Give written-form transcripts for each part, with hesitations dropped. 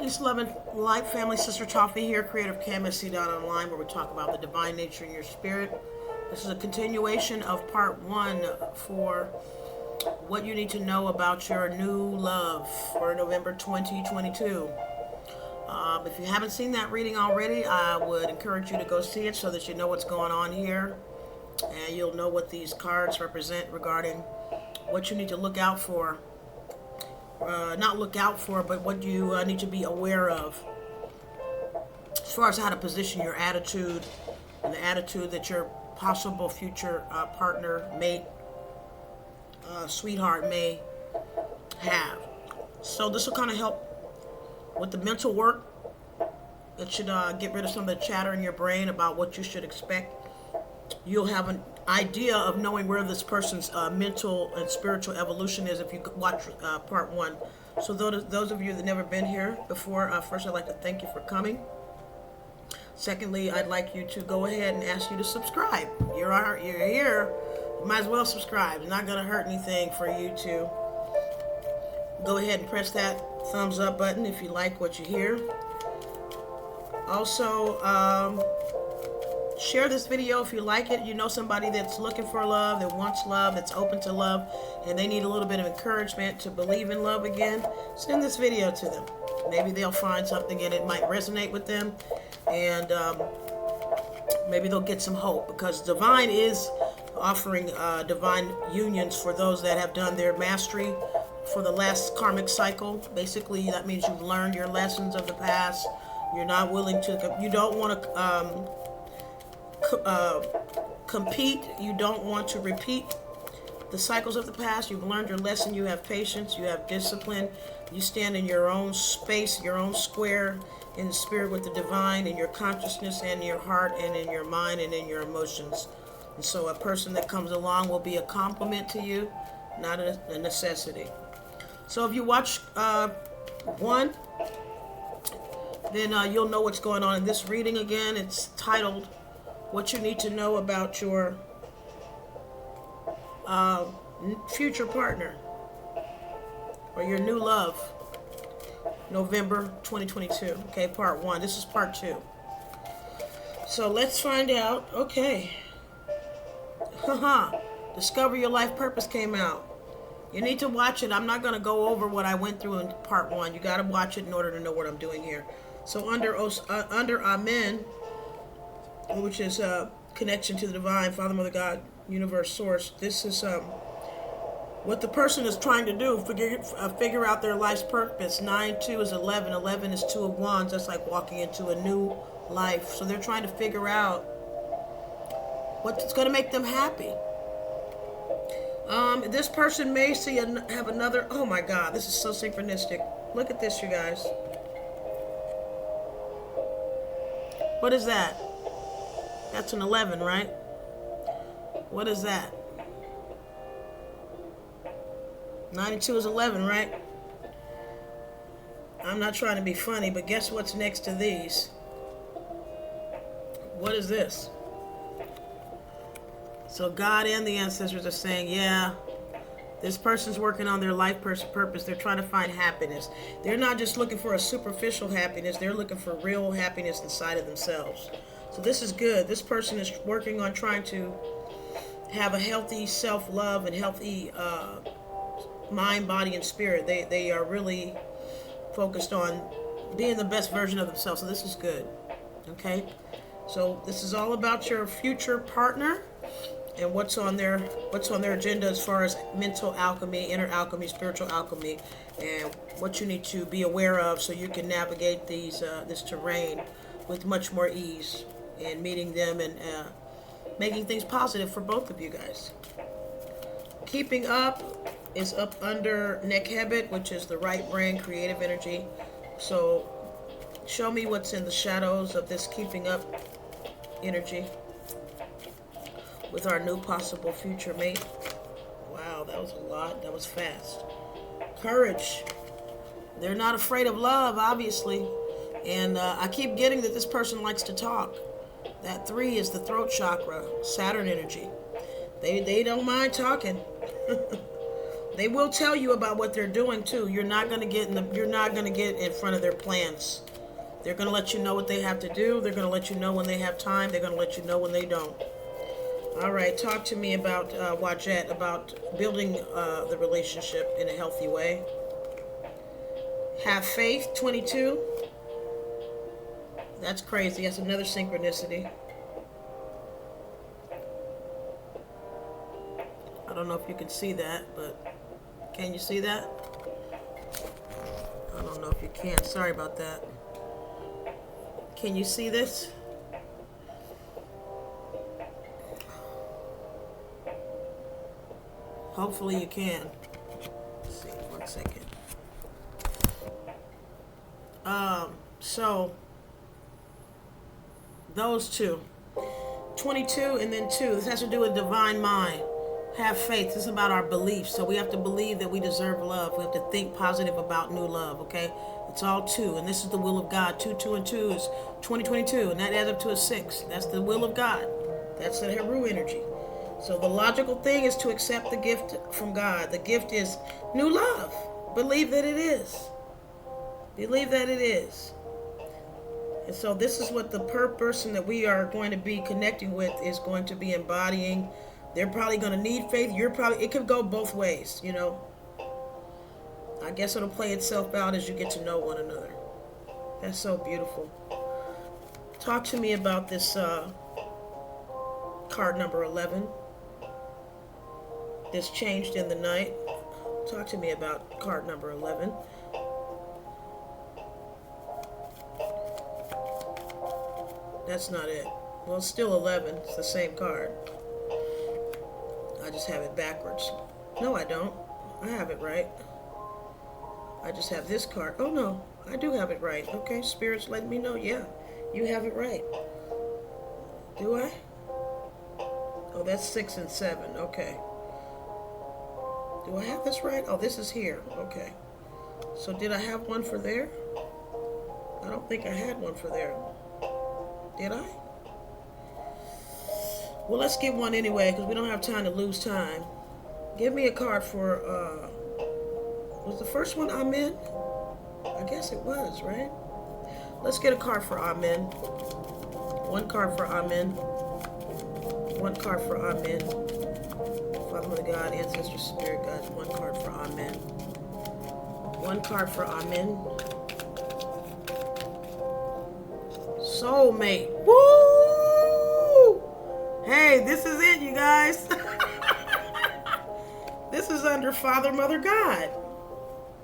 Peace, love, and light, family. Sister Toffee here, creator of kmsc.online, where we talk about the divine nature in your spirit. This is a continuation of part 1 for what you need to know about your new love for November 2022. If you haven't seen that reading already, I would encourage you to go see it so that you know what's going on here. And you'll know what these cards represent regarding what you need to look out for. Not look out for, but what you need to be aware of as far as how to position your attitude and the attitude that your possible future partner, mate, sweetheart may have. So this will kind of help with the mental work. It should get rid of some of the chatter in your brain about what you should expect. You'll have an idea of knowing where this person's mental and spiritual evolution is if you watch part 1. So those of you that have never been here before, first I'd like to thank you for coming. Secondly, I'd like you to go ahead and ask you to subscribe. You're here, you might as well subscribe. It's not going to hurt anything for you to go ahead and press that thumbs up button if you like what you hear. Also, share this video if you like it. You know somebody that's looking for love, that wants love, that's open to love, and they need a little bit of encouragement to believe in love again. Send this video to them. Maybe they'll find something and it might resonate with them, and maybe they'll get some hope, because Divine is offering divine unions for those that have done their mastery for the last karmic cycle. Basically, that means you've learned your lessons of the past. You're not willing to, you don't want to compete. You don't want to repeat the cycles of the past. You've learned your lesson. You have patience. You have discipline. You stand in your own space, your own square in the spirit with the divine, in your consciousness and your heart and in your mind and in your emotions. And so a person that comes along will be a compliment to you, not a necessity. So if you watch 1, then you'll know what's going on in this reading. Again, it's titled What You Need to Know About Your Future Partner or Your New Love, November 2022. Okay, part 1. This is part 2. So let's find out. Okay. Discover Your Life Purpose came out. You need to watch it. I'm not going to go over what I went through in part 1. You got to watch it in order to know what I'm doing here. So under Amen, which is a connection to the divine, Father, Mother, God, Universe, Source. This is what the person is trying to do, figure out their life's purpose. 9, 2 is 11. 11 is 2 of Wands. That's like walking into a new life. So they're trying to figure out what's going to make them happy. This person may have another. Oh my God, this is so synchronistic. Look at this, you guys. What is that? That's an 11, right? What is that? 9 and 2 is 11, right? I'm not trying to be funny, but guess what's next to these? What is this? So God and the ancestors are saying, yeah, this person's working on their life purpose. They're trying to find happiness. They're not just looking for a superficial happiness. They're looking for real happiness inside of themselves. So this is good. This person is working on trying to have a healthy self-love and healthy mind, body, and spirit. They are really focused on being the best version of themselves. So this is good. Okay? So this is all about your future partner and what's on their agenda as far as mental alchemy, inner alchemy, spiritual alchemy, and what you need to be aware of so you can navigate this terrain with much more ease and meeting them and making things positive for both of you guys. Keeping up is up under Nekhebet, which is the right brain, creative energy. So show me what's in the shadows of this keeping up energy with our new possible future mate. Wow, that was a lot. That was fast. Courage. They're not afraid of love, obviously. And I keep getting that this person likes to talk. That 3 is the throat chakra, Saturn energy. They don't mind talking. They will tell you about what they're doing too. You're not going to get in front of their plans. They're going to let you know what they have to do. They're going to let you know when they have time. They're going to let you know when they don't. All right, talk to me about Wajette, about building the relationship in a healthy way. Have faith, 22. That's crazy. That's another synchronicity. I don't know if you can see that, but can you see that? I don't know if you can. Sorry about that. Can you see this? Hopefully you can. Let's see, 1 second. So those two. 22 and then 2. This has to do with divine mind. Have faith. This is about our beliefs. So we have to believe that we deserve love. We have to think positive about new love, okay? It's all 2. And this is the will of God. 2, 2, and 2 is 2022. And that adds up to a 6. That's the will of God. That's the Hurray energy. So the logical thing is to accept the gift from God. The gift is new love. Believe that it is. Believe that it is. And so this is what the person that we are going to be connecting with is going to be embodying. They're probably going to need faith. It could go both ways, you know. I guess it'll play itself out as you get to know one another. That's so beautiful. Talk to me about this card number 11. This changed in the night. Talk to me about card number 11. That's not it. Well, it's still 11. It's the same card. I just have it backwards. No, I don't. I have it right. I just have this card. Oh, no. I do have it right. Okay, Spirit's letting me know. Yeah, you have it right. Do I? Oh, that's 6 and 7. Okay. Do I have this right? Oh, this is here. Okay. So did I have one for there? I don't think I had one for there. Did I? Well, let's get one anyway, because we don't have time to lose time. Give me a card for, was the first one Amen? I guess it was, right? Let's get a card for Amen. One card for Amen. One card for Amen. Father, Mother, God, Ancestor, Spirit, God. One card for Amen. One card for Amen. Soulmate. Woo! Hey, this is it, you guys. This is under Father, Mother, God.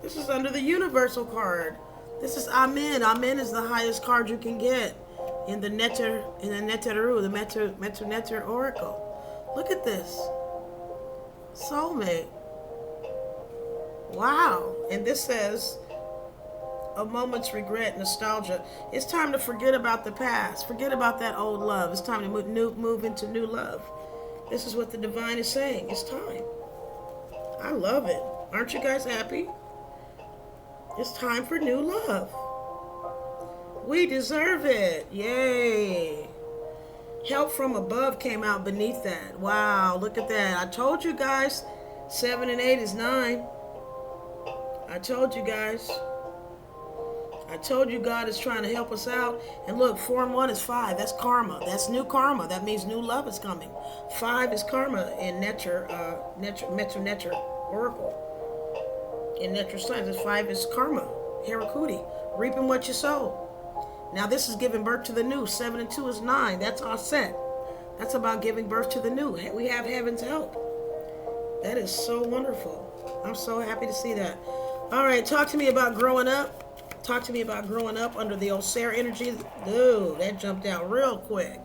This is under the Universal card. This is Amen. Amen is the highest card you can get in the Ntr, the Ntr Oracle. Look at this. Soulmate. Wow. And this says, a moment's regret, nostalgia. It's time to forget about the past. Forget about that old love. It's time to move into new love. This is what the divine is saying. It's time. I love it. Aren't you guys happy? It's time for new love. We deserve it. Yay. Help from above came out beneath that. Wow, look at that. I told you guys, 7 and 8 is 9. I told you guys. I told you God is trying to help us out. And look, 4 and 1 is 5. That's karma. That's new karma. That means new love is coming. 5 is karma in Ntr Oracle. In Ntr Science, 5 is karma. Harakuti. Reaping what you sow. Now this is giving birth to the new. 7 and 2 is 9. That's our set. That's about giving birth to the new. We have heaven's help. That is so wonderful. I'm so happy to see that. All right, talk to me about growing up. Talk to me about growing up under the Osir energy. Ooh, that jumped out real quick.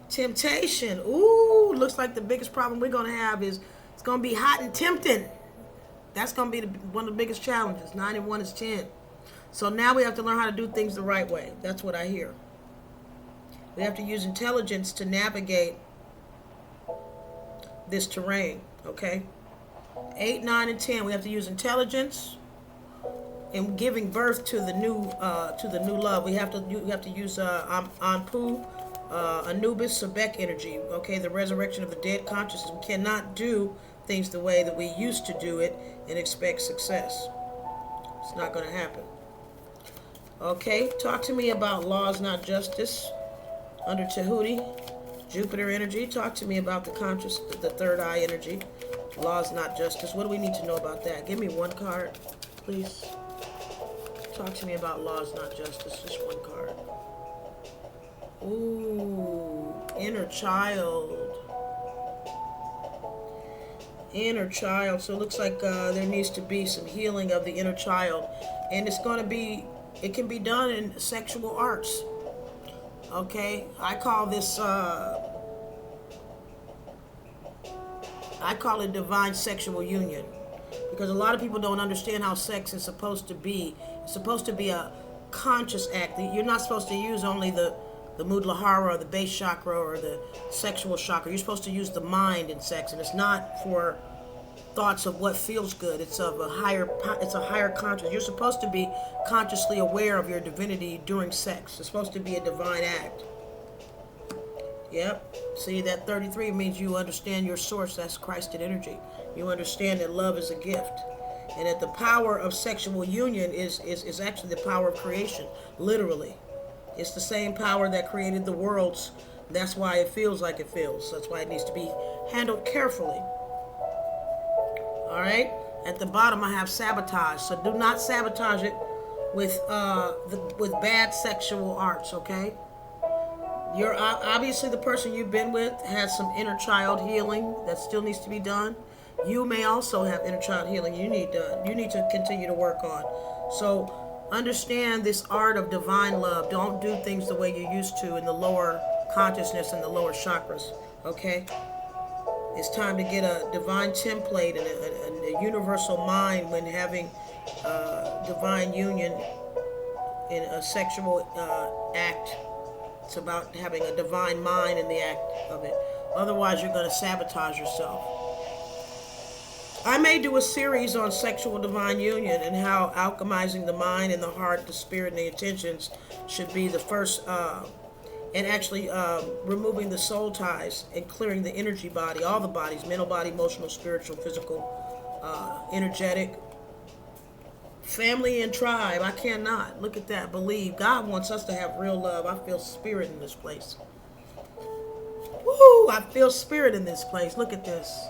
Temptation. Ooh, looks like the biggest problem we're going to have is it's going to be hot and tempting. That's going to be one of the biggest challenges. 9 and 1 is 10. So now we have to learn how to do things the right way. That's what I hear. We have to use intelligence to navigate this terrain, okay? 8, 9, and 10. We have to use intelligence in giving birth to the new love. We have to use Anpu, Anubis, Sebek energy. Okay, the resurrection of the dead consciousness. We cannot do things the way that we used to do it and expect success. It's not going to happen. Okay, talk to me about laws, not justice, under Tahuti, Jupiter energy. Talk to me about the third eye energy, laws, not justice. What do we need to know about that? Give me one card, please. Talk to me about laws, not justice. Just one card. Ooh, inner child. Inner child. So it looks like there needs to be some healing of the inner child. And it's going to be, it can be done in sexual arts. Okay? I call this, I call it divine sexual union. Because a lot of people don't understand how sex is supposed to be. It's supposed to be a conscious act. You're not supposed to use only the Mudlahara or the base chakra or the sexual chakra. You're supposed to use the mind in sex, and it's not for thoughts of what feels good. It's of a higher conscious. You're supposed to be consciously aware of your divinity during sex. It's supposed to be a divine act. Yep. See, that 33 means you understand your source. That's Christed energy. You understand that love is a gift. And that the power of sexual union is actually the power of creation, literally. It's the same power that created the worlds. That's why it feels like it feels. That's why it needs to be handled carefully. All right? At the bottom, I have sabotage. So do not sabotage it with bad sexual arts, okay? You're obviously the person you've been with has some inner child healing that still needs to be done. You may also have inner child healing you need done. You need to continue to work on. So understand this art of divine love. Don't do things the way you used to in the lower consciousness and the lower chakras. Okay? It's time to get a divine template and a universal mind when having divine union in a sexual act. It's about having a divine mind in the act of it. Otherwise, you're going to sabotage yourself. I may do a series on sexual divine union and how alchemizing the mind and the heart, the spirit, and the intentions should be the first, and actually removing the soul ties and clearing the energy body, all the bodies, mental body, emotional, spiritual, physical, energetic, family and tribe. I cannot. Look at that. Believe. God wants us to have real love. I feel spirit in this place. Woo! I feel spirit in this place. Look at this.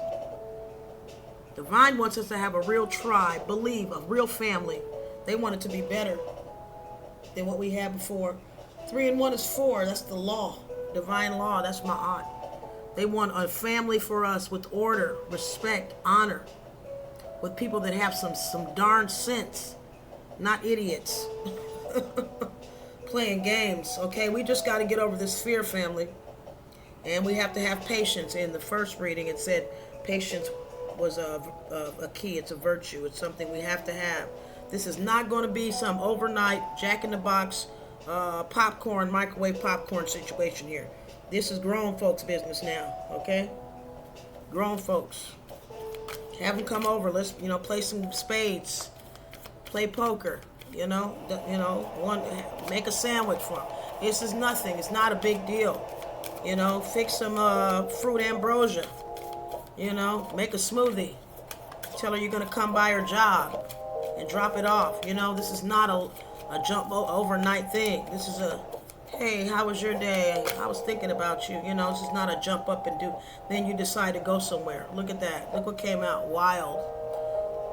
Divine wants us to have a real tribe, believe, a real family. They want it to be better than what we had before. 3 and 1 is 4. That's the law. Divine law. That's Ma'at. They want a family for us with order, respect, honor. With people that have some darn sense. Not idiots. Playing games. Okay, we just got to get over this fear, family. And we have to have patience. In the first reading, it said patience was a key. It's a virtue. It's something we have to have. This is not going to be some overnight jack-in-the-box popcorn, microwave popcorn situation here. This is grown folks' business now, okay? Grown folks. Have them come over. Let's, play some spades. Play poker. Make a sandwich for them. This is nothing. It's not a big deal. Fix some fruit ambrosia. Make a smoothie. Tell her you're going to come by her job and drop it off. This is not a jump overnight thing. This is a, hey, how was your day? I was thinking about you. This is not a jump up and do. Then you decide to go somewhere. Look at that. Look what came out. Wild.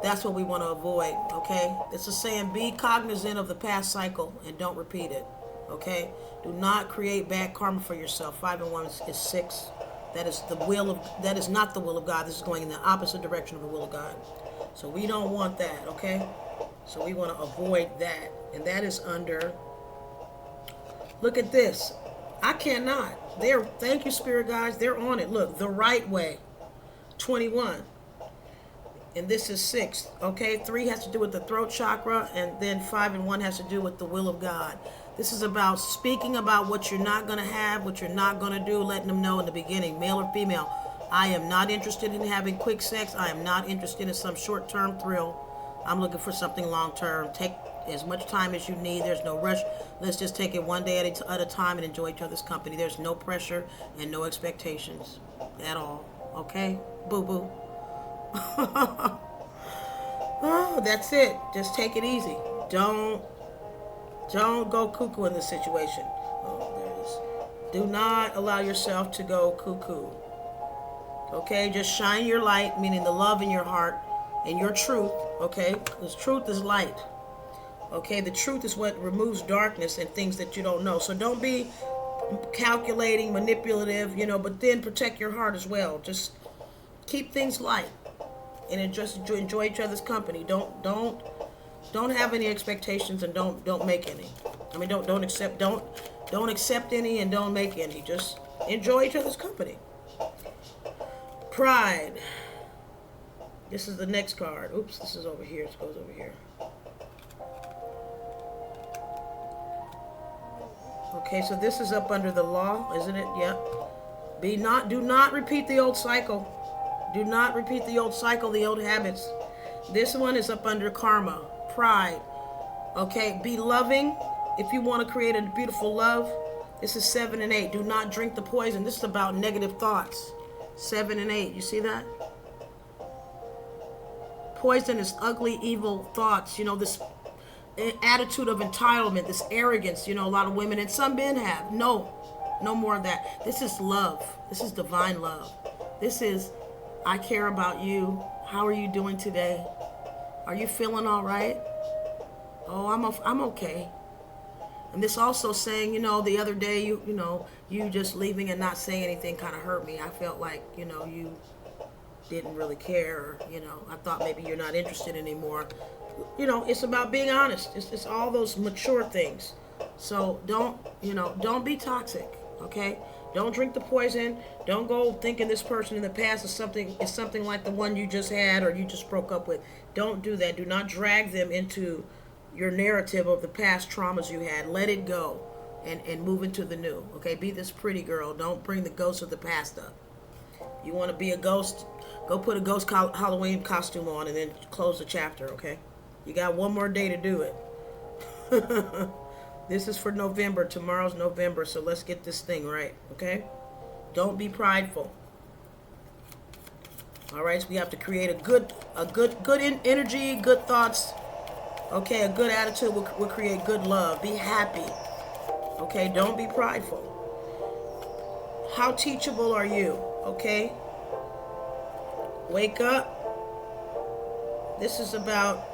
That's what we want to avoid, okay? It's a saying, be cognizant of the past cycle and don't repeat it, okay? Do not create bad karma for yourself. 5 and 1 is 6. That is not the will of God. This is going in the opposite direction of the will of God. So we don't want that, okay? So we want to avoid that. And that is under, look at this. I cannot. Thank you, spirit guides. They're on it. Look, the right way. 21. And this is 6. Okay, 3 has to do with the throat chakra, and then 5 and 1 has to do with the will of God. This is about speaking about what you're not going to have, what you're not going to do, letting them know in the beginning, male or female. I am not interested in having quick sex. I am not interested in some short-term thrill. I'm looking for something long-term. Take as much time as you need. There's no rush. Let's just take it one day at a time and enjoy each other's company. There's no pressure and no expectations at all. Okay? Boo-boo. Oh, that's it. Just take it easy. Don't go cuckoo in this situation. Oh, there it is. Do not allow yourself to go cuckoo. Okay, just shine your light, meaning the love in your heart and your truth. Okay, because truth is light. Okay, the truth is what removes darkness and things that you don't know. So don't be calculating, manipulative, but then protect your heart as well. Just keep things light and just enjoy each other's company. Don't have any expectations and don't make any. I mean, don't accept any and don't make any. Just enjoy each other's company. Pride. This is the next card. Oops, this is over here. It goes over here. Okay, so this is up under the law, isn't it? Yep. Do not repeat the old cycle. Do not repeat the old cycle, the old habits. This one is up under karma, pride. Okay, be loving. If you want to create a beautiful love, this is 7 and 8. Do not drink the poison. This is about negative thoughts. 7 and 8. You see that? Poison is ugly, evil thoughts. This attitude of entitlement, this arrogance, a lot of women and some men have. No more of that. This is love. This is divine love. This is, I care about you. How are you doing today? Are you feeling all right? Oh, I'm okay. And this also saying, the other day, you just leaving and not saying anything kind of hurt me. I felt like, you didn't really care. Or, I thought maybe you're not interested anymore. It's about being honest. It's all those mature things. So don't be toxic, okay? Don't drink the poison. Don't go thinking this person in the past is something like the one you just had or you just broke up with. Don't do that. Do not drag them into your narrative of the past traumas you had. Let it go and move into the new, okay? Be this pretty girl. Don't bring the ghosts of the past up. You want to be a ghost, go put a ghost Halloween costume on and then close the chapter, okay? You got one more day to do it. This is for November. Tomorrow's November, so let's get this thing right, okay? Don't be prideful. All right, so we have to create a good energy, good thoughts. Okay, a good attitude will create good love. Be happy. Okay, don't be prideful. How teachable are you? Okay? Wake up. This is about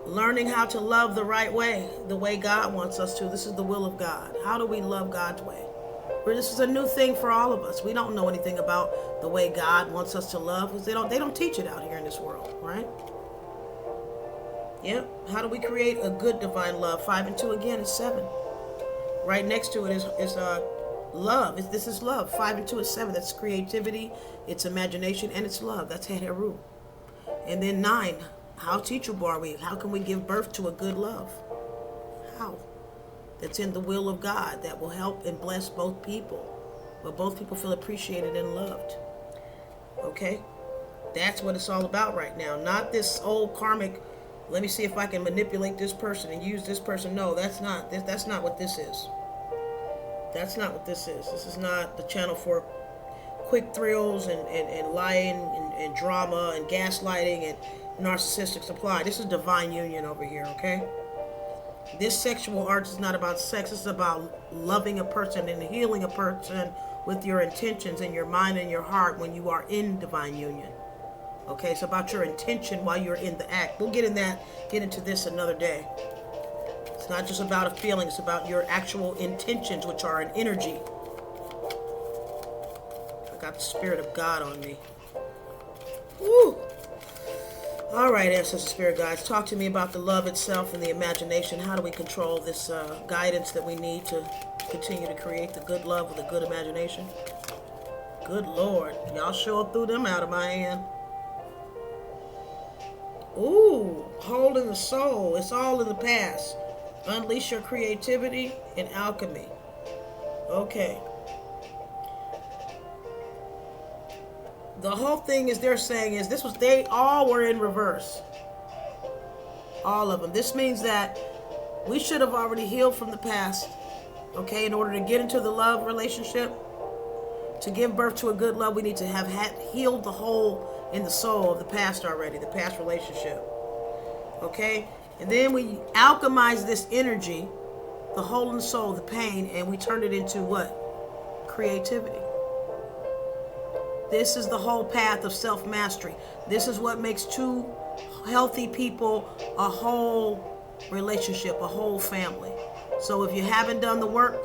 learning how to love the right way, the way God wants us to. This is the will of God. How do we love God's way? This is a new thing for all of us. We don't know anything about the way God wants us to love because they don't teach it out here in this world, right? Yep. How do we create a good divine love? 5 and 2 again is 7. Right next to it is love. This is love. 5 and 2 is 7. That's creativity, it's imagination, and it's love. That's Hurray. And then 9. How teachable are we? How can we give birth to a good love? How? That's in the will of God that will help and bless both people. Where both people feel appreciated and loved. Okay? That's what it's all about right now. Not this old karmic, let me see if I can manipulate this person and use this person. No, that's not what this is. That's not what this is. This is not the channel for quick thrills and lying and drama and gaslighting and narcissistic supply. This is divine union over here, okay? This sexual art is not about sex. It's about loving a person and healing a person with your intentions and your mind and your heart when you are in divine union. Okay, it's about your intention while you're in the act. We'll get into this another day. It's not just about a feeling, it's about your actual intentions, which are an energy. I got the Spirit of God on me. Woo! All right, Ancestor Spirit Guides, talk to me about the love itself and the imagination. How do we control this guidance that we need to continue to create the good love with a good imagination? Good Lord, y'all sure threw them out of my hand. Ooh, holding the soul. It's all in the past. Unleash your creativity and alchemy. Okay. The whole thing is they're saying is they all were in reverse. All of them. This means that we should have already healed from the past. Okay, in order to get into the love relationship, to give birth to a good love, we need to have healed the whole in the soul of the past already, the past relationship. Okay? And then we alchemize this energy, the hole in the soul, the pain, and we turn it into what? Creativity. This is the whole path of self-mastery. This is what makes two healthy people a whole relationship, a whole family. So if you haven't done the work,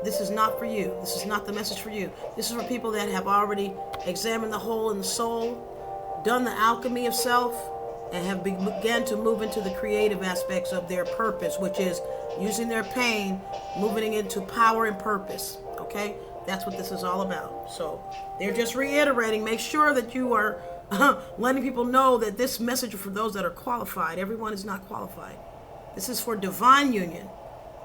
this is not for you. This is not the message for you. This is for people that have already examined the hole in the soul, done the alchemy of self, and have begun to move into the creative aspects of their purpose, which is using their pain, moving into power and purpose. Okay? That's what this is all about. So they're just reiterating, make sure that you are letting people know that this message is for those that are qualified. Everyone is not qualified. This is for divine union.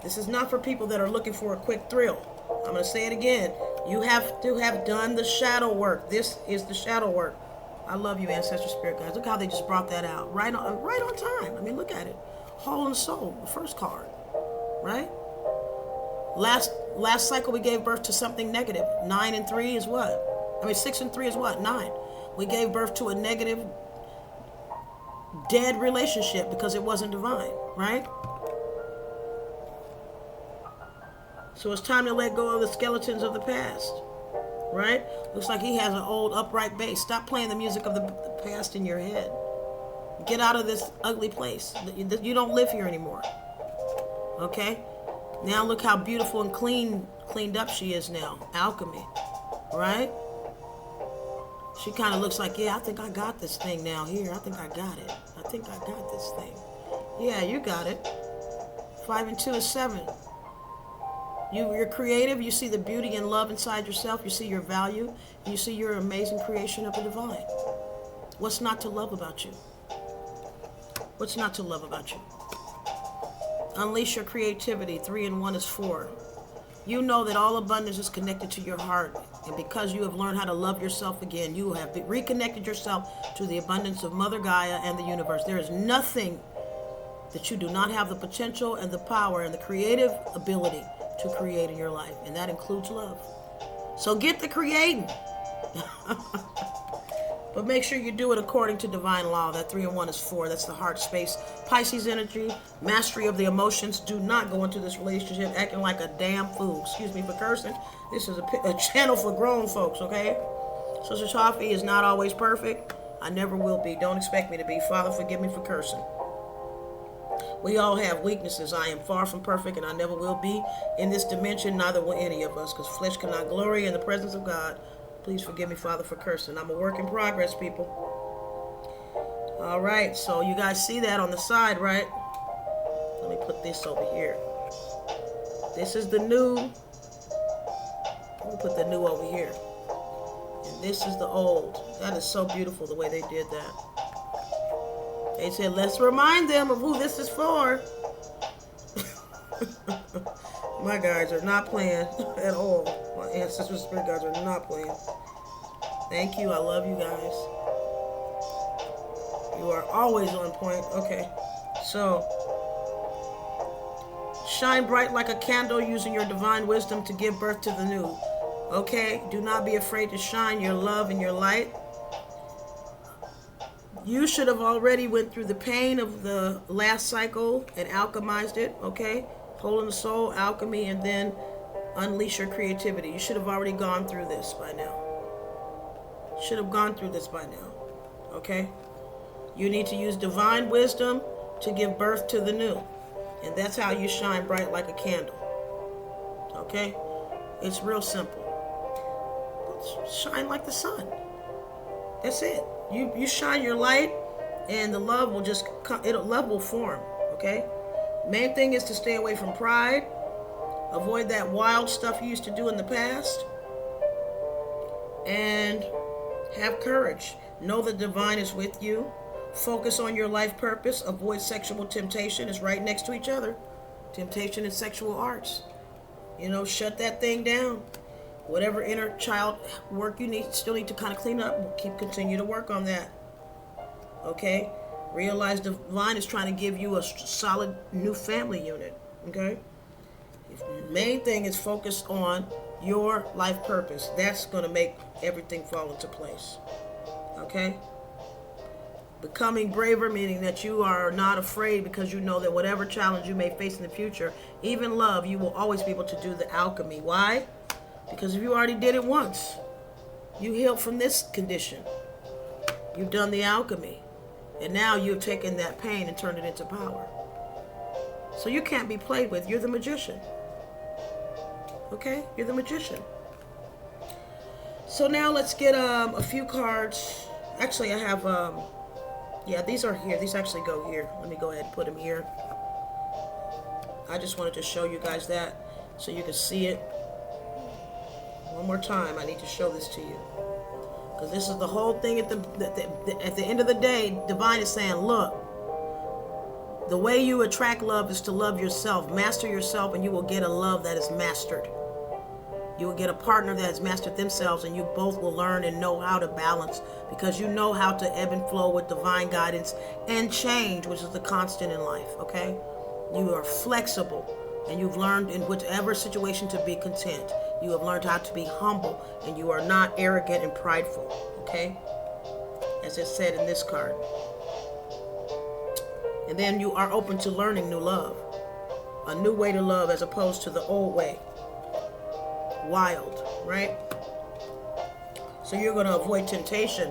This is not for people that are looking for a quick thrill. I'm going to say it again. You have to have done the shadow work. This is the shadow work. I love you, Ancestor Spirit guys. Look how they just brought that out. Right on time. I mean, look at it. Whole and soul, the first card. Right? Last cycle we gave birth to something negative. 9 and 3 is what? 6 and 3 is what? 9. We gave birth to a negative, dead relationship because it wasn't divine, right? So it's time to let go of the skeletons of the past, right? Looks like he has an old upright bass. Stop playing the music of the past in your head. Get out of this ugly place. You don't live here anymore. Okay? Now look how beautiful and cleaned up she is now. Alchemy, right? She kind of looks like, yeah, I think I got this thing now here. I think I got it. I think I got this thing. Yeah, you got it. 5 and 2 is 7. You're creative. You see the beauty and love inside yourself. You see your value. You see your amazing creation of the divine. What's not to love about you? What's not to love about you? Unleash your creativity. 3 and 1 is 4. You know that all abundance is connected to your heart. And because you have learned how to love yourself again, you have reconnected yourself to the abundance of Mother Gaia and the universe. There is nothing that you do not have the potential and the power and the creative ability to create in your life. And that includes love. So get the creating. But make sure you do it according to divine law. That 3 and 1 is 4. That's the heart space. Pisces energy, mastery of the emotions. Do not go into this relationship acting like a damn fool. Excuse me for cursing. This is a channel for grown folks, okay? Sister Jarvie is not always perfect. I never will be. Don't expect me to be. Father, forgive me for cursing. We all have weaknesses. I am far from perfect, and I never will be in this dimension. Neither will any of us, because flesh cannot glory in the presence of God. Please forgive me, Father, for cursing. I'm a work in progress, people. All right, so you guys see that on the side, right? Let me put this over here. This is the new. Let me put the new over here. And this is the old. That is so beautiful the way they did that. They said, let's remind them of who this is for. My guys are not playing at all. My ancestral spirit guys are not playing. Thank you. I love you guys. You are always on point. Okay. So, shine bright like a candle using your divine wisdom to give birth to the new. Okay? Do not be afraid to shine your love and your light. You should have already went through the pain of the last cycle and alchemized it, okay? Hole in the soul, alchemy, and then unleash your creativity. You should have already gone through this by now. Should have gone through this by now, okay? You need to use divine wisdom to give birth to the new. And that's how you shine bright like a candle, okay? It's real simple. Shine like the sun. That's it. You shine your light, and the love will just come. Love will form. Okay. Main thing is to stay away from pride. Avoid that wild stuff you used to do in the past, and have courage. Know the divine is with you. Focus on your life purpose. Avoid sexual temptation. It's right next to each other. Temptation and sexual arts. Shut that thing down. Whatever inner child work you still need to kind of clean up, continue to work on that. Okay? Realize divine is trying to give you a solid new family unit. Okay? The main thing is focused on your life purpose. That's going to make everything fall into place. Okay? Becoming braver, meaning that you are not afraid because you know that whatever challenge you may face in the future, even love, you will always be able to do the alchemy. Why? Because if you already did it once, you healed from this condition. You've done the alchemy. And now you've taken that pain and turned it into power. So you can't be played with. You're the magician. Okay? You're the magician. So now let's get a few cards. Actually, I have, yeah, these are here. These actually go here. Let me go ahead and put them here. I just wanted to show you guys that so you can see it. One more time, I need to show this to you. Because this is the whole thing at the end of the day, Divine is saying, look, the way you attract love is to love yourself. Master yourself and you will get a love that is mastered. You will get a partner that has mastered themselves, and you both will learn and know how to balance, because you know how to ebb and flow with divine guidance and change, which is the constant in life, okay? You are flexible, and you've learned in whichever situation to be content. You have learned how to be humble, and you are not arrogant and prideful, okay? As it said in this card. And then you are open to learning new love, a new way to love as opposed to the old way. Wild, right? So you're going to avoid temptation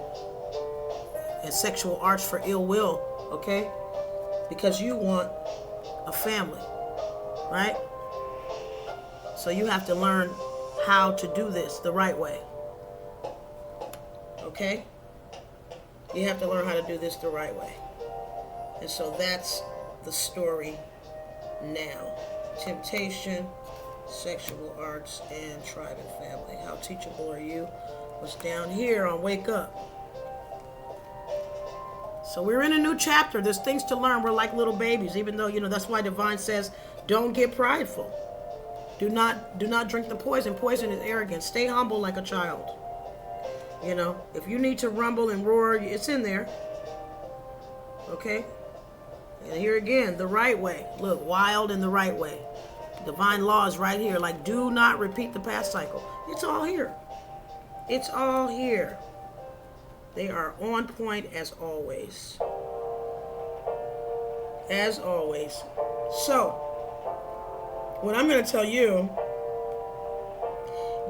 and sexual arts for ill will, okay? Because you want a family, right? So you have to learn how to do this the right way, okay? You have to learn how to do this the right way. And so that's the story now. Temptation, sexual arts, and tribe and family. How teachable are you? Was down here on Wake Up. So we're in a new chapter. There's things to learn. We're like little babies, even though, that's why Divine says, don't get prideful. Do not drink the poison. Poison is arrogance. Stay humble like a child. If you need to rumble and roar, it's in there. Okay? And here again, the right way. Look, wild in the right way. Divine law is right here. Like, do not repeat the past cycle. It's all here. It's all here. They are on point as always. As always. So, what I'm going to tell you,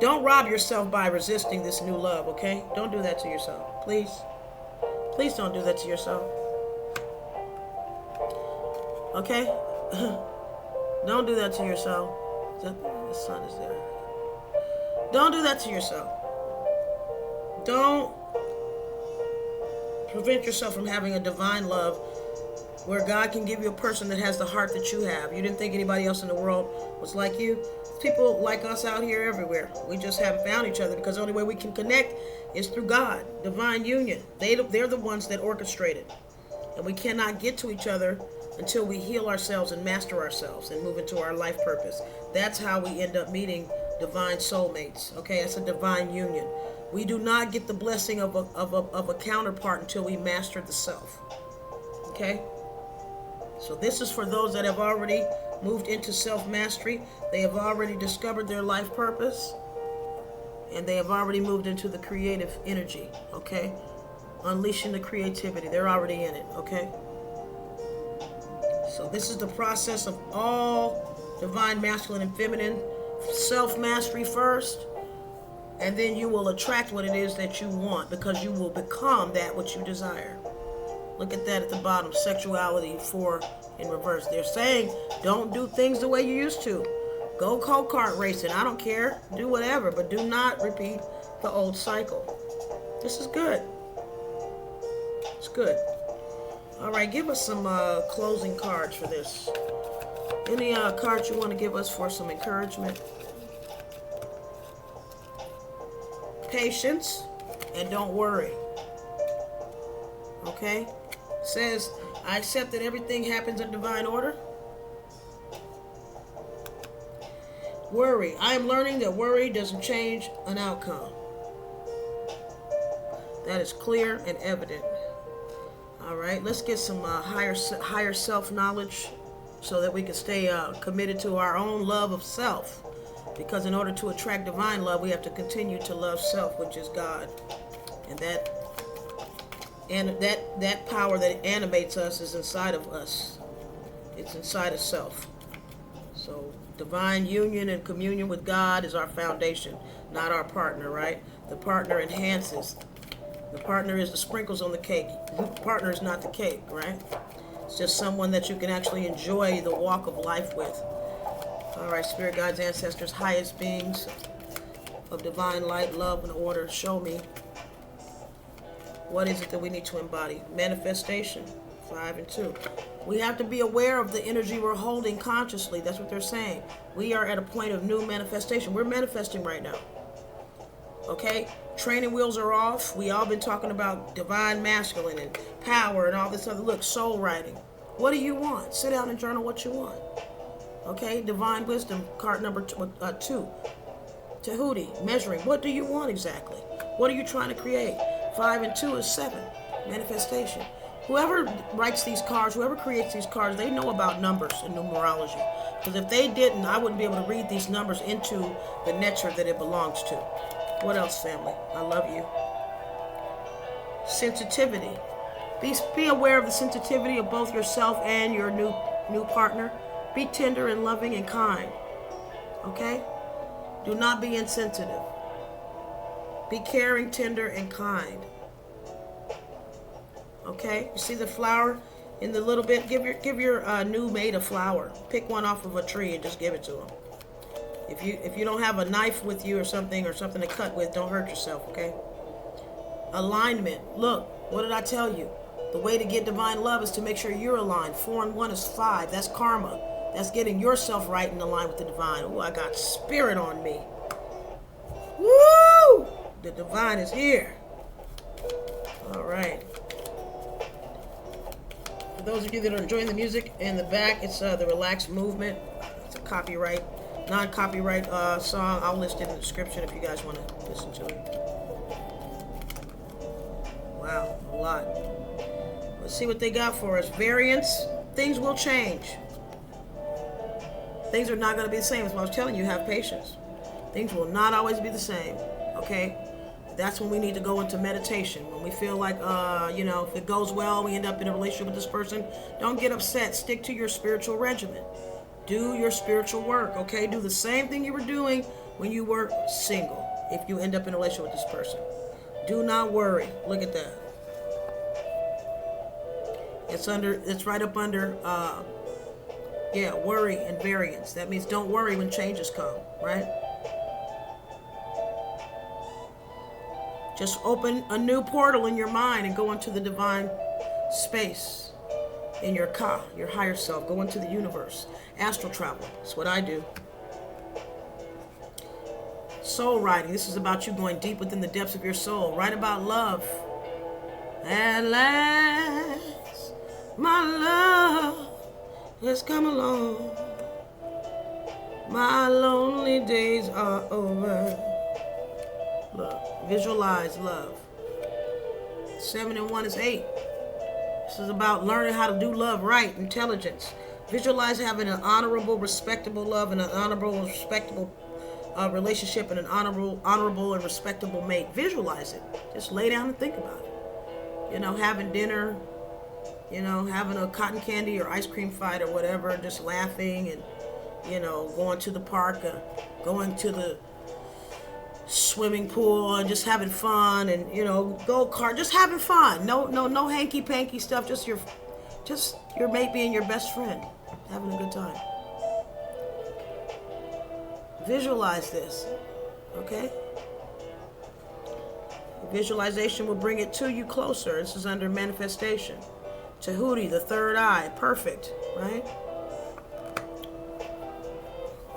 don't rob yourself by resisting this new love, okay? Don't do that to yourself. Please. Please don't do that to yourself. Okay? Don't do that to yourself. The sun is there. Don't do that to yourself. Don't prevent yourself from having a divine love where God can give you a person that has the heart that you have. You didn't think anybody else in the world was like you. People like us out here everywhere. We just haven't found each other because the only way we can connect is through God. Divine union. They're the ones that orchestrate it. And we cannot get to each other until we heal ourselves and master ourselves and move into our life purpose. That's how we end up meeting divine soulmates. Okay, it's a divine union. We do not get the blessing of a counterpart until we master the self. Okay? So this is for those that have already moved into self-mastery. They have already discovered their life purpose. And they have already moved into the creative energy. Okay? Unleashing the creativity. They're already in it. Okay? So this is the process of all divine masculine and feminine. Self-mastery first. And then you will attract what it is that you want, because you will become that which you desire. Look at that at the bottom. Sexuality 4 in reverse. They're saying, don't do things the way you used to. Go go-kart racing. I don't care. Do whatever. But do not repeat the old cycle. This is good. It's good. All right. Give us some closing cards for this. Any cards you want to give us for some encouragement? Patience, and don't worry. Okay? Says, I accept that everything happens in divine order. Worry. I am learning that worry doesn't change an outcome. That is clear and evident. All right, let's get some higher self-knowledge so that we can stay committed to our own love of self. Because in order to attract divine love, we have to continue to love self, which is God. And that And that power that animates us is inside of us. It's inside of self. So divine union and communion with God is our foundation, not our partner, right? The partner enhances. The partner is the sprinkles on the cake. The partner is not the cake, right? It's just someone that you can actually enjoy the walk of life with. All right, spirit guides, ancestors, highest beings of divine light, love, and order, show me what is it that we need to embody. Manifestation, 5 and 2. We have to be aware of the energy we're holding consciously. That's what they're saying. We are at a point of new manifestation. We're manifesting right now. Okay? Training wheels are off. We all been talking about divine masculine and power and all this other. Look, soul writing. What do you want? Sit down and journal what you want. Okay? Divine wisdom, card number 2. Tahuti, measuring. What do you want exactly? What are you trying to create? 5 and 2 is 7. Manifestation. Whoever writes these cards, whoever creates these cards, they know about numbers and numerology. Because if they didn't, I wouldn't be able to read these numbers into the Ntr that it belongs to. What else, family? I love you. Sensitivity. Be aware of the sensitivity of both yourself and your new partner. Be tender and loving and kind. Okay? Do not be insensitive. Be caring, tender, and kind. Okay? You see the flower in the little bit? Give your new mate a flower. Pick one off of a tree and just give it to him. If you don't have a knife with you or something to cut with, don't hurt yourself, okay? Alignment. Look, what did I tell you? The way to get divine love is to make sure you're aligned. 4 and 1 is 5. That's karma. That's getting yourself right and aligned with the divine. Oh, I got spirit on me. Woo! The divine is here. All right. For those of you that are enjoying the music in the back, it's the relaxed movement. It's a non-copyright song. I'll list it in the description if you guys want to listen to it. Wow, a lot. Let's see what they got for us. Variance. Things will change. Things are not going to be the same. As I was telling you, have patience. Things will not always be the same. Okay? That's when we need to go into meditation. When we feel like, if it goes well, we end up in a relationship with this person, don't get upset. Stick to your spiritual regimen. Do your spiritual work, okay? Do the same thing you were doing when you were single, if you end up in a relationship with this person. Do not worry. Look at that. It's right up under, worry and variance. That means don't worry when changes come, right? Just open a new portal in your mind and go into the divine space in your ka, your higher self. Go into the universe. Astral travel. That's what I do. Soul writing. This is about you going deep within the depths of your soul. Write about love. At last, my love has come along. My lonely days are over. Look, visualize love. 7 and 1 is 8. This is about learning how to do love right, intelligence. Visualize having an honorable, respectable love and an honorable, respectable relationship and an honorable and respectable mate. Visualize it. Just lay down and think about it. Having dinner, having a cotton candy or ice cream fight or whatever, just laughing and, going to the park, going to the swimming pool and just having fun and, go kart, just having fun. No hanky panky stuff, just your mate being your best friend, having a good time. Visualize this, okay? Visualization will bring it to you closer. This is under manifestation. Tahuti, the third eye, perfect, right?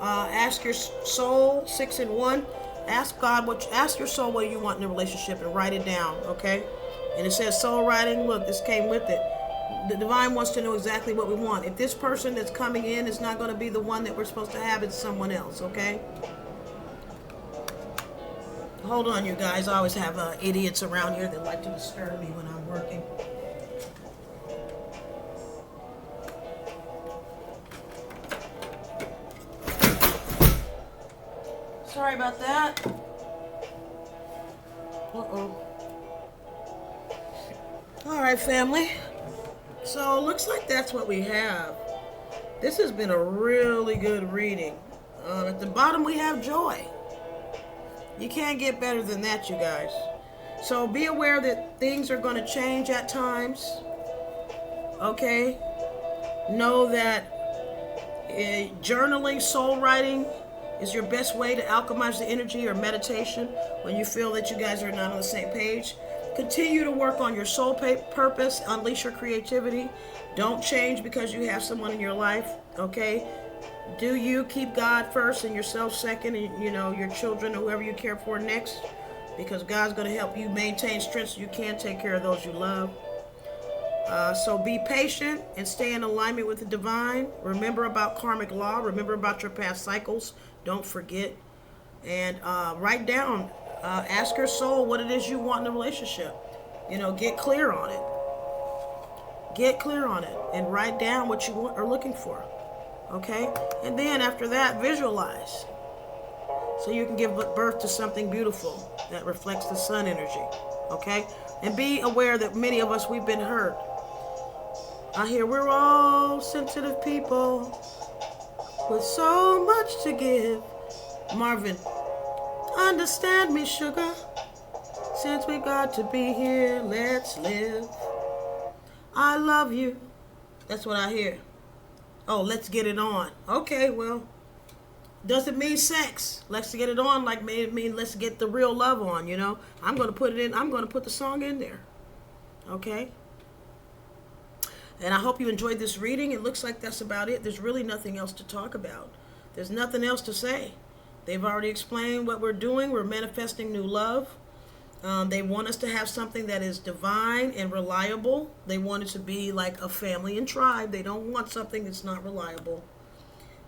Ask your soul, 6 and 1. Ask God ask your soul what you want in a relationship and write it down, okay? And it says soul writing. Look, this came with it. The divine wants to know exactly what we want. If this person that's coming in is not going to be the one that we're supposed to have, it's someone else, okay? Hold on, you guys. I always have idiots around here that like to disturb me when I'm working. Sorry about that. All right, family. So looks like that's what we have. This has been a really good reading. At the bottom we have joy. You can't get better than that, you guys. So be aware that things are going to change at times. Okay? Know that journaling, soul writing is your best way to alchemize the energy, or meditation when you feel that you guys are not on the same page. Continue to work on your soul purpose. Unleash your creativity. Don't change because you have someone in your life. Okay? Do you keep God first and yourself second, and your children or whoever you care for next, because God's going to help you maintain strength so you can take care of those you love. So be patient and stay in alignment with the divine. Remember about karmic law. Remember about your past cycles. Don't forget. And write down, ask your soul what it is you want in a relationship. Get clear on it. Get clear on it and write down what you are looking for. Okay? And then after that, visualize. So you can give birth to something beautiful that reflects the sun energy. Okay? And be aware that many of us, we've been hurt. I hear we're all sensitive people with so much to give. Marvin, understand me, sugar. Since we got to be here, let's live. I love you. That's what I hear. Oh, let's get it on. Okay, well, doesn't mean sex. Let's get it on like it mean let's get the real love on, I'm going to put it in. I'm going to put the song in there. Okay? And I hope you enjoyed this reading. It looks like that's about it. There's really nothing else to talk about. There's nothing else to say. They've already explained what we're doing. We're manifesting new love. They want us to have something that is divine and reliable. They want it to be like a family and tribe. They don't want something that's not reliable.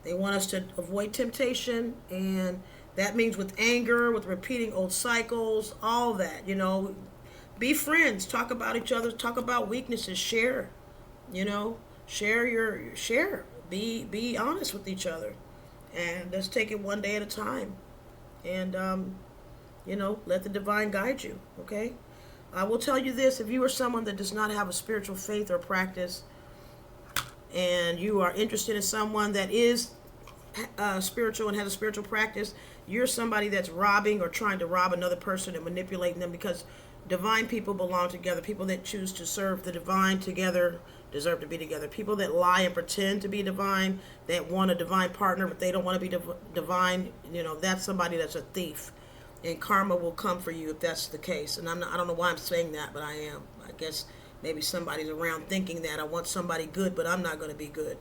They want us to avoid temptation, and that means with anger, with repeating old cycles, all that, Be friends. Talk about each other. Talk about weaknesses. Share. Share. Be honest with each other. And let's take it one day at a time. And, let the divine guide you, okay? I will tell you this, if you are someone that does not have a spiritual faith or practice, and you are interested in someone that is spiritual and has a spiritual practice, you're somebody that's robbing or trying to rob another person and manipulating them, because divine people belong together. People that choose to serve the divine together deserve to be together. People that lie and pretend to be divine, that want a divine partner but they don't want to be divine, that's somebody that's a thief. And karma will come for you if that's the case. And I don't know why I'm saying that, but I am. I guess maybe somebody's around thinking that I want somebody good, but I'm not going to be good.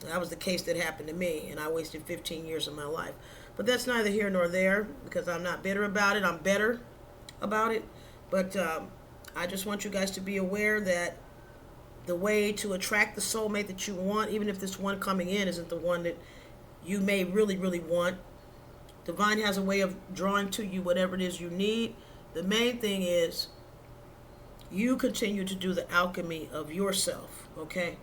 That was the case that happened to me, and I wasted 15 years of my life. But that's neither here nor there, because I'm not bitter about it. I'm better about it. But I just want you guys to be aware that the way to attract the soulmate that you want, even if this one coming in isn't the one that you may really, really want, divine has a way of drawing to you whatever it is you need. The main thing is you continue to do the alchemy of yourself, okay?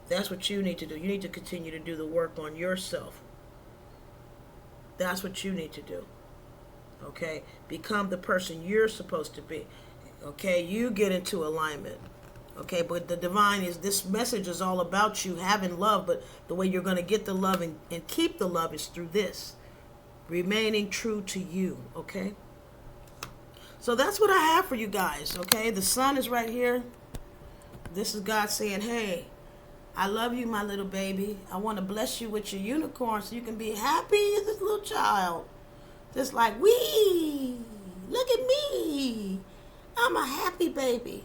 That's what you need to do. You need to continue to do the work on yourself. That's what you need to do, okay? Become the person you're supposed to be, okay? You get into alignment, okay? But the divine is, this message is all about you having love, but the way you're going to get the love and keep the love is through this. Remaining true to you, okay? So that's what I have for you guys, okay? The sun is right here. This is God saying, hey, I love you, my little baby. I want to bless you with your unicorn so you can be happy as this little child. Just like, wee, look at me. I'm a happy baby.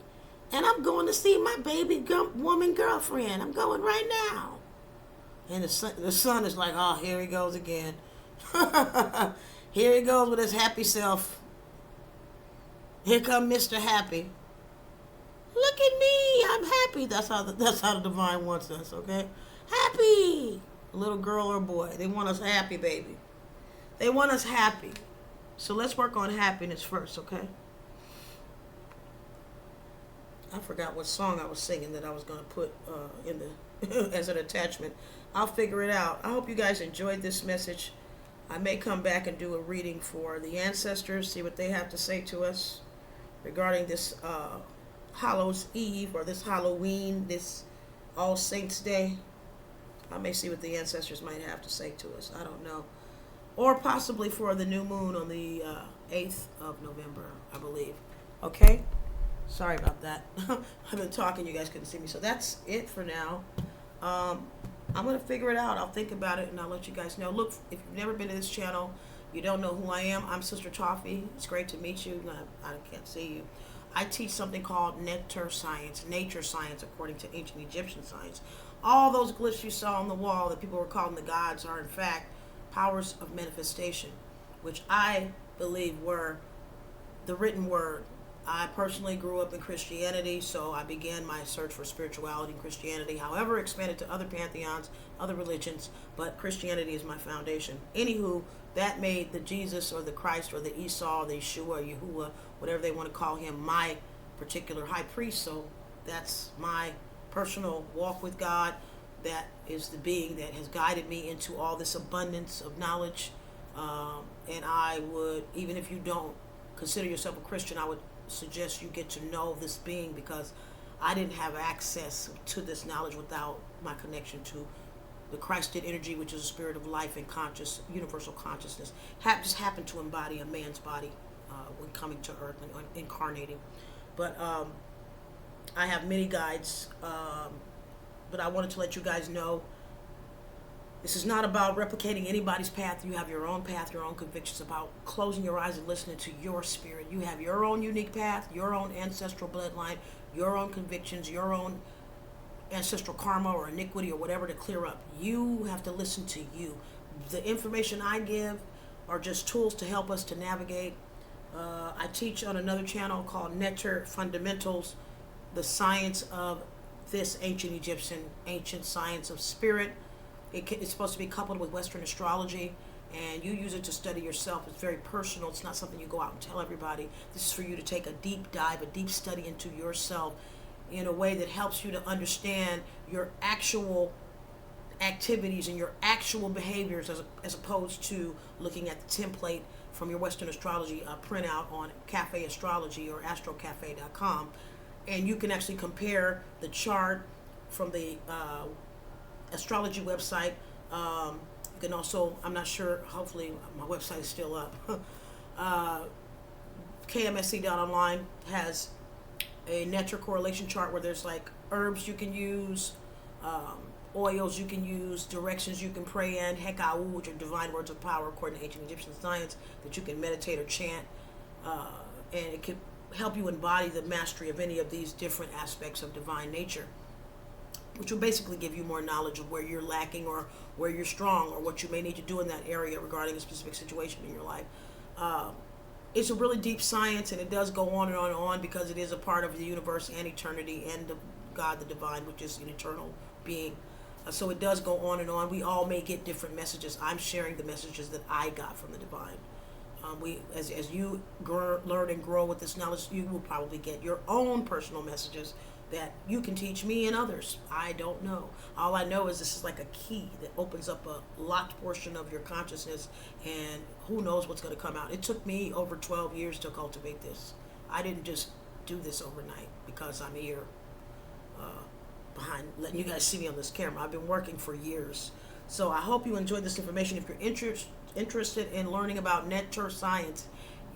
And I'm going to see my baby woman girlfriend. I'm going right now. And the sun is like, oh, here he goes again. Here he goes with his happy self. Here come Mr. Happy. Look at me, I'm happy. That's how the divine wants us, okay? Happy. A little girl or boy. They want us happy, baby. They want us happy. So let's work on happiness first, okay? I forgot what song I was singing that I was going to put in the as an attachment. I'll figure it out. I hope you guys enjoyed this message. I may come back and do a reading for the ancestors, see what they have to say to us regarding this Hallows Eve, or this Halloween, this All Saints Day. I may see what the ancestors might have to say to us. I don't know. Or possibly for the new moon on the 8th of November, I believe. Okay? Sorry about that. I've been talking, you guys couldn't see me. So that's it for now. I'm going to figure it out. I'll think about it and I'll let you guys know. Look, if you've never been to this channel, you don't know who I am, I'm Sister Toffee. It's great to meet you. I can't see you. I teach something called Ntr science, nature science, according to ancient Egyptian science. All those glyphs you saw on the wall that people were calling the gods are, in fact, powers of manifestation, which I believe were the written word. I personally grew up in Christianity, so I began my search for spirituality in Christianity. However, expanded to other pantheons, other religions, but Christianity is my foundation. Anywho, that made the Jesus or the Christ or the Esau, the Yeshua, Yahuwah, whatever they want to call him, my particular high priest. So that's my personal walk with God. That is the being that has guided me into all this abundance of knowledge. And I would, even if you don't consider yourself a Christian, I would suggest you get to know this being, because I didn't have access to this knowledge without my connection to the Christed energy, which is a spirit of life and universal consciousness. Just happened to embody a man's body when coming to earth and incarnating. But I have many guides, but I wanted to let you guys know this is not about replicating anybody's path. You have your own path, your own convictions, about closing your eyes and listening to your spirit. You have your own unique path, your own ancestral bloodline, your own convictions, your own ancestral karma or iniquity or whatever to clear up. You have to listen to you. The information I give are just tools to help us to navigate. I teach on another channel called Ntr Fundamentals, the science of this ancient Egyptian, ancient science of spirit. It's supposed to be coupled with Western astrology, and you use it to study yourself. It's very personal. It's not something you go out and tell everybody. This is for you to take a deep dive, a deep study into yourself in a way that helps you to understand your actual activities and your actual behaviors, as opposed to looking at the template from your Western astrology printout on Cafe Astrology or astrocafe.com. And you can actually compare the chart from the astrology website. You can also, I'm not sure, hopefully my website is still up. kmsc.online has a Ntr correlation chart where there's like herbs you can use, oils you can use, directions you can pray in, hekau, which are divine words of power according to ancient Egyptian science, that you can meditate or chant, and it can help you embody the mastery of any of these different aspects of divine nature, which will basically give you more knowledge of where you're lacking or where you're strong or what you may need to do in that area regarding a specific situation in your life. It's a really deep science, and it does go on and on and on, because it is a part of the universe and eternity and the God, the divine, which is an eternal being. So it does go on and on. We all may get different messages. I'm sharing the messages that I got from the divine. As you learn and grow with this knowledge, you will probably get your own personal messages that you can teach me and others. I don't know. All I know is this is like a key that opens up a locked portion of your consciousness, and who knows what's going to come out. It took me over 12 years to cultivate this. I didn't just do this overnight because I'm here behind letting you guys see me on this camera. I've been working for years. So I hope you enjoyed this information. If you're interested in learning about Ntr science,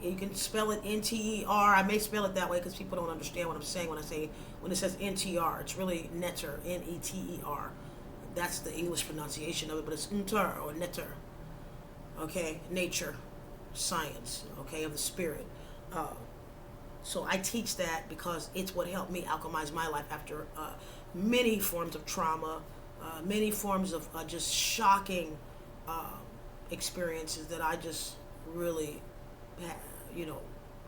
you can spell it Ntr. I may spell it that way because people don't understand what I'm saying when it says Ntr. It's really Ntr, N-E-T-E-R. That's the English pronunciation of it, but it's Ntr or Ntr. Okay, nature, science, okay, of the spirit. So I teach that because it's what helped me alchemize my life after many forms of trauma, many forms of just shocking experiences that I just really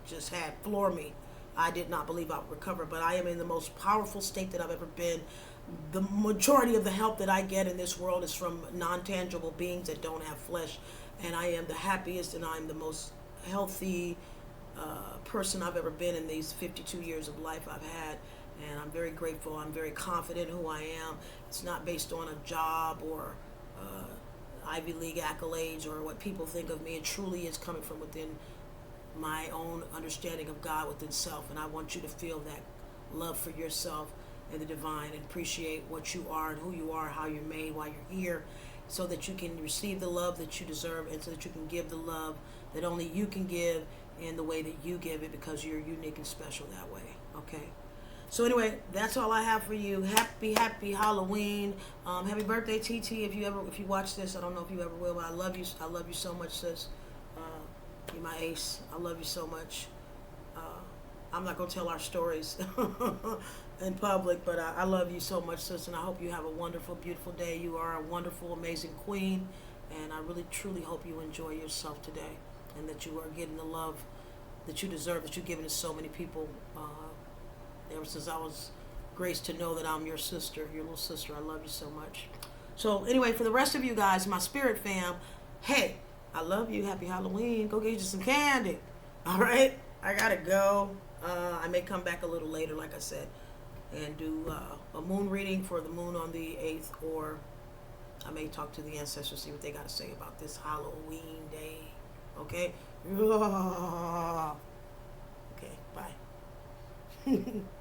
just had floor me. I did not believe I would recover, but I am in the most powerful state that I've ever been. The majority of the help that I get in this world is from non-tangible beings that don't have flesh, and I am the happiest and I'm the most healthy person I've ever been in these 52 years of life I've had, and I'm very grateful. I'm very confident in who I am. It's not based on a job or Ivy League accolades or what people think of me. It truly is coming from within my own understanding of God within self, and I want you to feel that love for yourself and the divine, and appreciate what you are and who you are, how you're made, why you're here, so that you can receive the love that you deserve, and so that you can give the love that only you can give in the way that you give it, because you're unique and special that way. Okay? So anyway, that's all I have for you. Happy Halloween. Happy birthday, TT. If you watch this, I don't know if you ever will, but I love you. I love you so much, sis. You're my ace. I love you so much. I'm not going to tell our stories in public, but I love you so much, sis, and I hope you have a wonderful, beautiful day. You are a wonderful, amazing queen, and I really, truly hope you enjoy yourself today, and that you are getting the love that you deserve, that you've given to so many people ever since I was graced to know that I'm your sister, your little sister. I love you so much. So anyway, for the rest of you guys, my spirit fam, hey, I love you. Happy Halloween. Go get you some candy. All right? I got to go. I may come back a little later, like I said, and do a moon reading for the moon on the 8th, or I may talk to the ancestors, see what they got to say about this Halloween day. Okay? Okay, bye.